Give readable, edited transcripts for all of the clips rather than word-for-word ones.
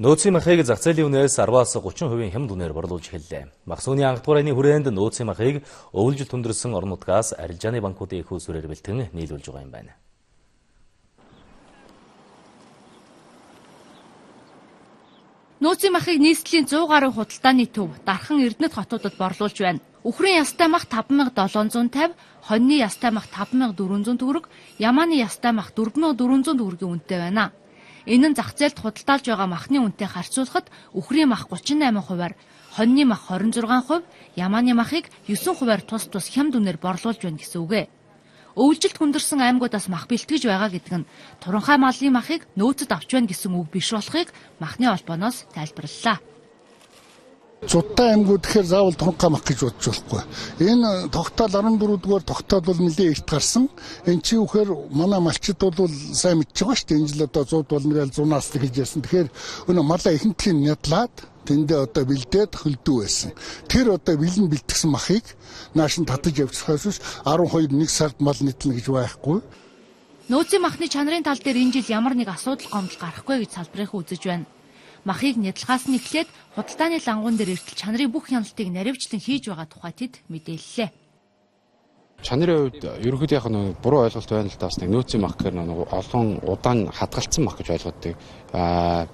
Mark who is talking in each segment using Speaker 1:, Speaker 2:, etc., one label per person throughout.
Speaker 1: Нөөцийн махыг зах зээлийн үнээс 10-аас 30% хямд үнээр борлуулж эхэллээ. Махсууны анх дугаар айны хүрээнд нөөцийн махыг өвөлжил түндэрсэн орон нутгаас арилжааны банкуудын их усүрээр бэлтгэн нийлүүлж байгаа юм байна.
Speaker 2: Нөөцийн махыг нийслэлийн 100 гаруй худалдааны төв дархан Эрдэнэт хотуудад борлуулж байна. Үхрийн ястай мах 5750, хоньны ястай мах 5400 төгрөг, ямааны ястай мах 4400 төгрөгийн үнэтэй байна. Энэ нь зах зээлд худалдаалж байгаа махны үнэтэй харьцуулахад үхрийн мах 38%-аар, хоньны мах 26%, ямааны махыг 9%-аар тус хямд үнээр борлуулж байна гэсэн үг ээ. Өвөлжилт хүндэрсэн аймагуудаас мах бэлтгэж байгаа гэдэг нь туранхай малын махыг нөөцөд авч байна гэсэн үг биш болохыг махны холбооноос тайлбарлалаа.
Speaker 3: Зудтай аймагуд гэхээр заавал туранхай мах гэж бодож болохгүй. Энэ тогтоол 14-р тогтоол бол нэлээд эрт гарсан. Энэ чи үхээр манай малчид бол сайн мэдж байгаа шүү дээ. Энэ жил одоо 100 доллар 100-аас гэж ярьсан. Тэгэхээр өнөө малаа ихэнтлийн нядлаад тэндээ одоо бэлдээд хөлдөө байсан. Тэр одоо бэлэн бэлтгэсэн махыг наашин татаж явчихсахаас 12 1 сард мал нийтлэнэ гэж байхгүй.
Speaker 2: Нөөцийн махны чанарын тал дээр энэ жил ямар нэг асуудал гомдол гарахгүй гэж салбарынхан үзэж байна. Махыг нядлахаас нь эхлээд худалдааны лангуун дээр эртэл чанарын бүх хяналтыг наривчлан хийж байгаа тухай тэд мэдээллээ.
Speaker 4: Чанарын хувьд ерөнхийдөө яг нэг буруу ойлголт байна л да. Бас нэг нөөцийн мах гэхээр нэг олон удаан хадгалсан мах гэж ойлгодог.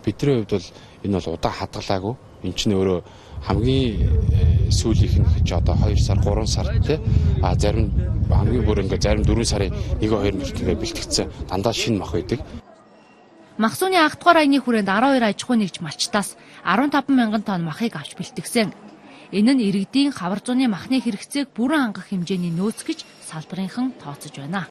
Speaker 4: Бидний хувьд бол энэ бол удаан хадгалаагүй. Энд чинь өөрөө хамгийн сүүлийнх нь гэж одоо 2 сар 3 сар тий. Зарим хамгийн бүр ингээ зарим 4 сарын 1-2 мөртөндөө бэлтгэсэн дандаа шинэ мах байдаг.
Speaker 2: Махсууны анх дугаар айны хүрээнд 12 аж ахуй нэгж малчтаас 15 мянган тонн махыг авч бэлтгэсэн. Энэ нь иргэдийн хавар зууны махны хэрэгцээг бүрэн хангах хэмжээний нөөц гэж салбарынхан тооцож байна.